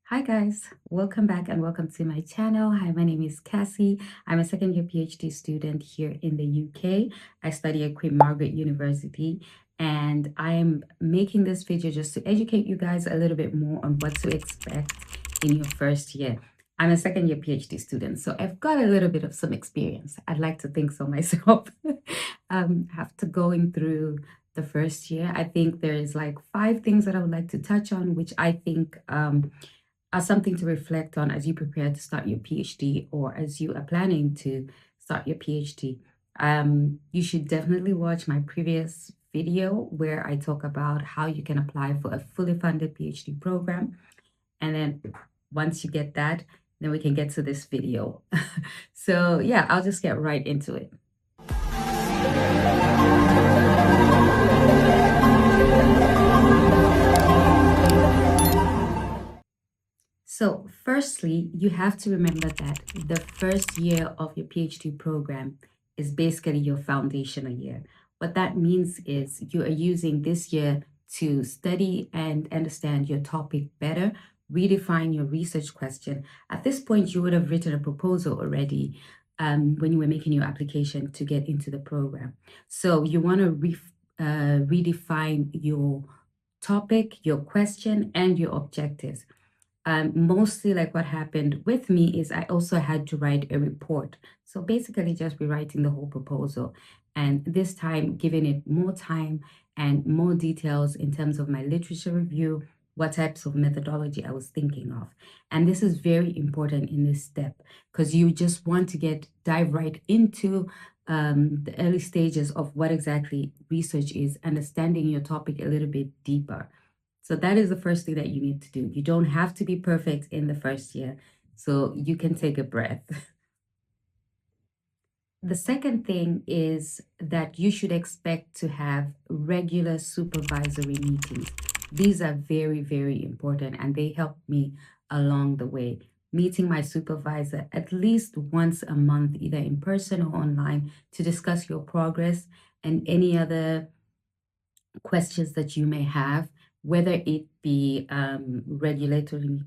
Hi guys, welcome back and welcome to my channel. Hi, my name is Cassie. I'm a second year PhD student here in the UK. I study at Queen Margaret University and I am making this video just to educate you guys a little bit more on what to expect in your first year. I'm a second year PhD student, so I've got a little bit of some experience. I'd like to think so myself. After going through the first year, I think there is like 5 things that I would like to touch on, which I think as something to reflect on as you prepare to start your PhD or as you are planning to start your PhD. You should definitely watch my previous video where I talk about how you can apply for a fully funded PhD program. And then once you get that, then we can get to this video. So yeah, I'll just get right into it. So, firstly, you have to remember that the first year of your PhD program is basically your foundational year. What that means is you are using this year to study and understand your topic better, redefine your research question. At this point, you would have written a proposal already when you were making your application to get into the program. So, you want to redefine your topic, your question, and your objectives. Mostly like what happened with me is I also had to write a report. So basically just rewriting the whole proposal and this time giving it more time and more details in terms of my literature review, what types of methodology I was thinking of. And this is very important in this step because you just want to dive right into the early stages of what exactly research is, understanding your topic a little bit deeper. So that is the first thing that you need to do. You don't have to be perfect in the first year, so you can take a breath. The second thing is that you should expect to have regular supervisory meetings. These are very, very important and they help me along the way. Meeting my supervisor at least once a month, either in person or online, to discuss your progress and any other questions that you may have, whether it be regulatory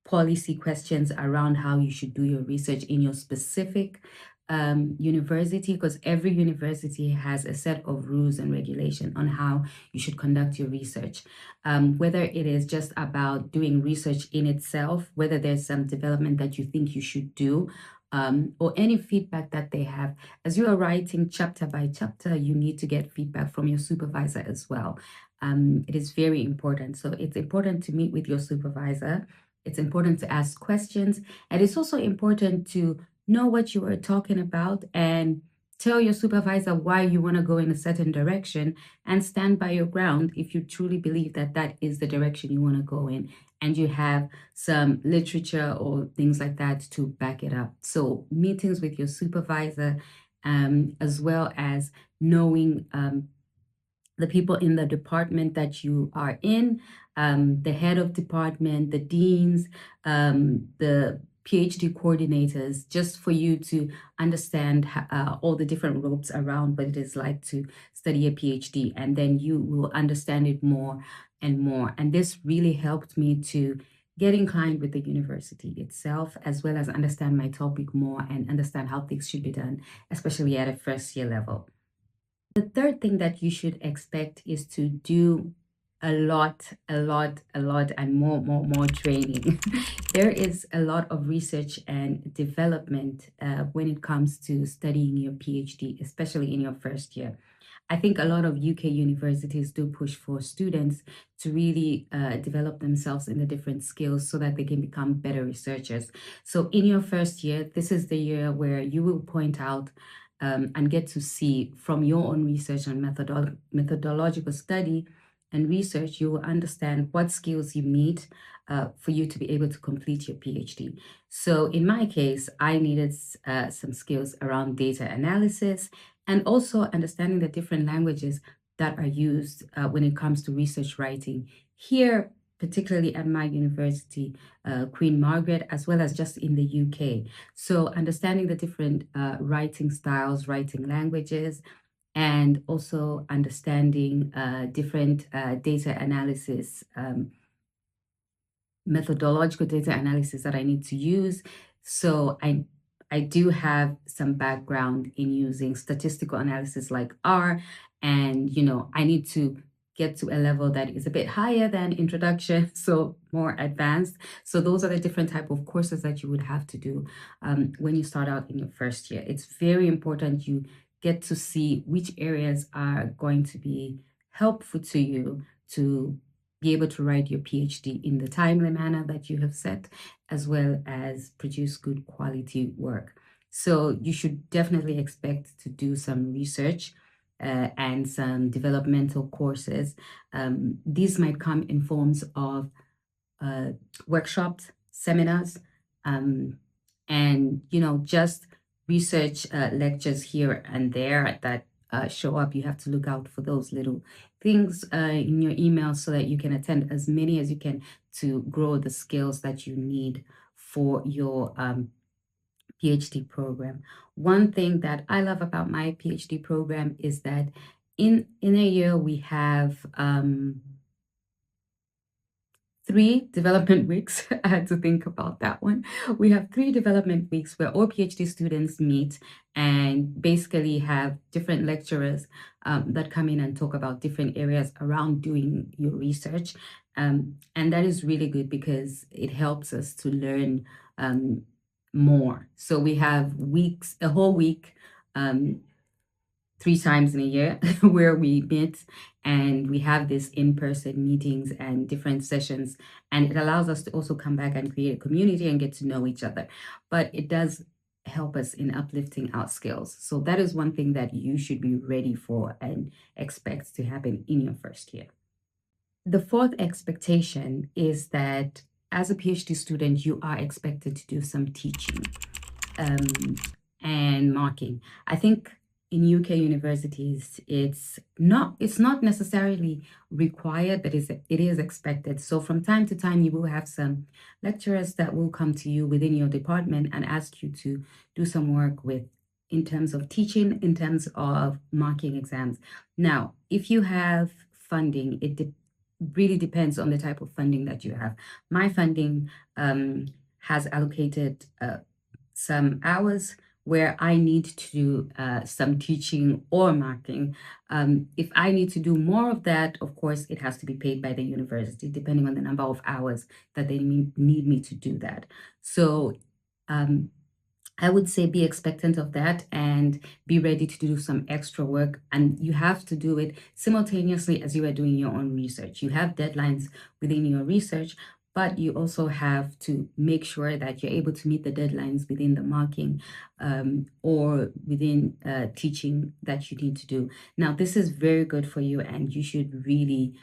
policy questions around how you should do your research in your specific university, because every university has a set of rules and regulation on how you should conduct your research. Whether it is just about doing research in itself, whether there's some development that you think you should do, or any feedback that they have. As you are writing chapter by chapter, you need to get feedback from your supervisor as well. It is very important. So it's important to meet with your supervisor. It's important to ask questions. And it's also important to know what you are talking about and tell your supervisor why you want to go in a certain direction and stand by your ground if you truly believe that that is the direction you want to go in and you have some literature or things like that to back it up. So meetings with your supervisor, as well as knowing the people in the department that you are in, the head of department, the deans, the PhD coordinators, just for you to understand all the different ropes around what it is like to study a PhD. And then you will understand it more and more. And this really helped me to get inclined with the university itself, as well as understand my topic more and understand how things should be done, especially at a first year level. The third thing that you should expect is to do a lot, and more training. There is a lot of research and development when it comes to studying your PhD, especially in your first year. I think a lot of UK universities do push for students to really develop themselves in the different skills so that they can become better researchers. So in your first year, this is the year where you will point out and get to see from your own research and methodological study and research, you will understand what skills you need for you to be able to complete your PhD. So in my case, I needed some skills around data analysis and also understanding the different languages that are used when it comes to research writing. Here, particularly at my university, Queen Margaret, as well as just in the UK. So understanding the different writing styles, writing languages, and also understanding different data analysis methodological data analysis that I need to use. So I do have some background in using statistical analysis like R, and I need to get to a level that is a bit higher than introduction, so more advanced. So those are the different type of courses that you would have to do when you start out in your first year. It's very important you get to see which areas are going to be helpful to you to be able to write your PhD in the timely manner that you have set, as well as produce good quality work. So you should definitely expect to do some research and some developmental courses. These might come in forms of uh, workshops, seminars, um, and just research lectures here and there that show up. You have to look out for those little things in your email so that you can attend as many as you can to grow the skills that you need for your PhD program. One thing that I love about my PhD program is that in a year we have 3 development weeks. I had to think about that one. We have 3 development weeks where all PhD students meet and basically have different lecturers that come in and talk about different areas around doing your research. And that is really good because it helps us to learn more. So we have weeks, a whole week, 3 times in a year where we meet and we have this in-person meetings and different sessions, and it allows us to also come back and create a community and get to know each other, but it does help us in uplifting our skills. So that is one thing that you should be ready for and expect to happen in your first year. The fourth expectation is that as a PhD student, you are expected to do some teaching and marking. I think in UK universities, it's not necessarily required, but it is expected. So from time to time, you will have some lecturers that will come to you within your department and ask you to do some work with in terms of teaching, in terms of marking exams. Now, if you have funding, really depends on the type of funding that you have. My funding has allocated some hours where I need to do some teaching or marking. If I need to do more of that, of course, it has to be paid by the university, depending on the number of hours that they need me to do that. So I would say be expectant of that and be ready to do some extra work. And you have to do it simultaneously as you are doing your own research. You have deadlines within your research, but you also have to make sure that you're able to meet the deadlines within the marking or within teaching that you need to do. Now, this is very good for you, and you should really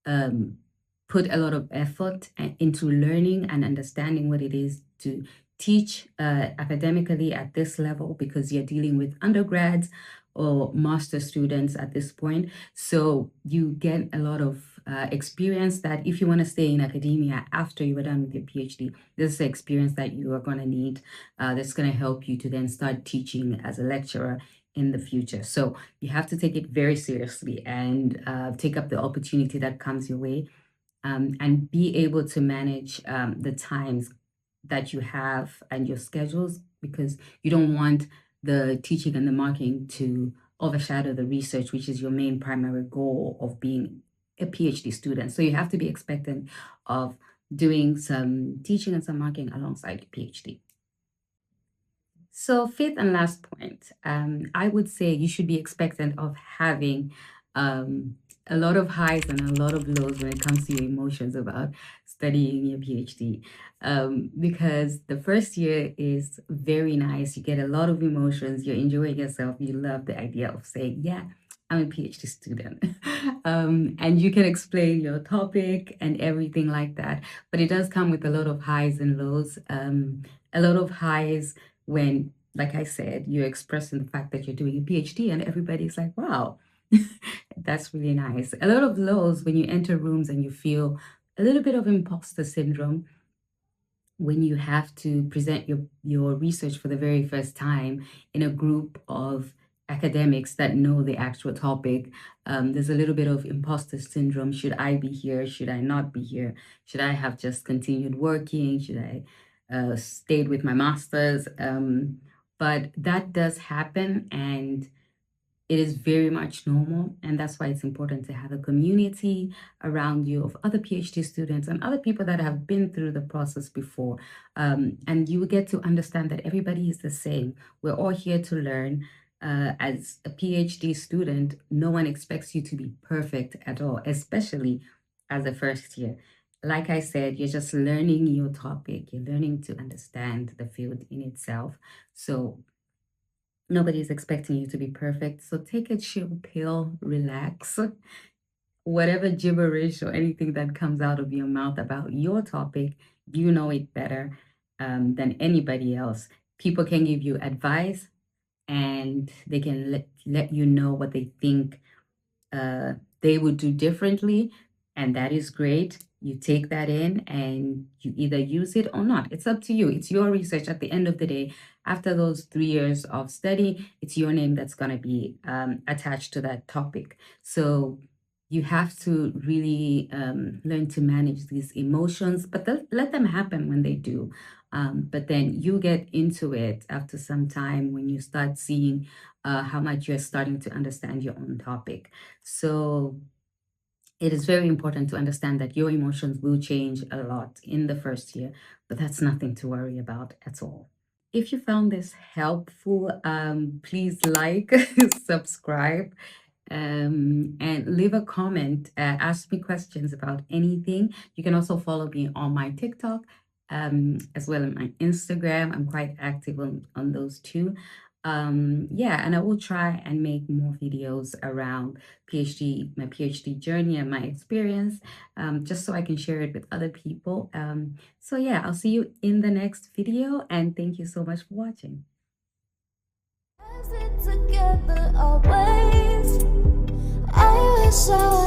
put a lot of effort into learning and understanding what it is to teach academically at this level, because you're dealing with undergrads or master students at this point. So you get a lot of experience that if you want to stay in academia after you are done with your PhD, this is the experience that you are going to need that's going to help you to then start teaching as a lecturer in the future. So you have to take it very seriously and take up the opportunity that comes your way and be able to manage the times that you have and your schedules, because you don't want the teaching and the marking to overshadow the research, which is your main primary goal of being a PhD student. So you have to be expectant of doing some teaching and some marking alongside your PhD. So fifth and last point, I would say you should be expectant of having a lot of highs and a lot of lows when it comes to your emotions about studying your PhD. Because the first year is very nice. You get a lot of emotions. You're enjoying yourself. You love the idea of saying, yeah, I'm a PhD student. And you can explain your topic and everything like that. But it does come with a lot of highs and lows. A lot of highs when, like I said, you're expressing the fact that you're doing a PhD and everybody's like, wow, that's really nice. A lot of lows when you enter rooms and you feel a little bit of imposter syndrome when you have to present your research for the very first time in a group of academics that know the actual topic. There's a little bit of imposter syndrome. Should I be here? Should I not be here? Should I have just continued working? Should I stayed with my master's? But that does happen, and it is very much normal. And that's why it's important to have a community around you of other PhD students and other people that have been through the process before. And you will get to understand that everybody is the same. We're all here to learn. As a PhD student, no one expects you to be perfect at all, especially as a first year. Like I said, you're just learning your topic, you're learning to understand the field in itself. So nobody's expecting you to be perfect. So take a chill pill, relax. Whatever gibberish or anything that comes out of your mouth about your topic, you know it better than anybody else. People can give you advice, and they can let you know what they think they would do differently, and that is great. You take that in and you either use it or not. It's up to you. It's your research at the end of the day. After those 3 years of study, it's your name that's going to be attached to that topic. So you have to really learn to manage these emotions, but let them happen when they do. But then you get into it after some time when you start seeing how much you're starting to understand your own topic. So it is very important to understand that your emotions will change a lot in the first year, but that's nothing to worry about at all. If you found this helpful, please like, subscribe, and leave a comment. Ask me questions about anything. You can also follow me on my TikTok, as well as my Instagram. I'm quite active on those two. Yeah, and I will try and make more videos around my PhD journey and my experience, just so I can share it with other people. So yeah, I'll see you in the next video, and thank you so much for watching. Together always, I wish I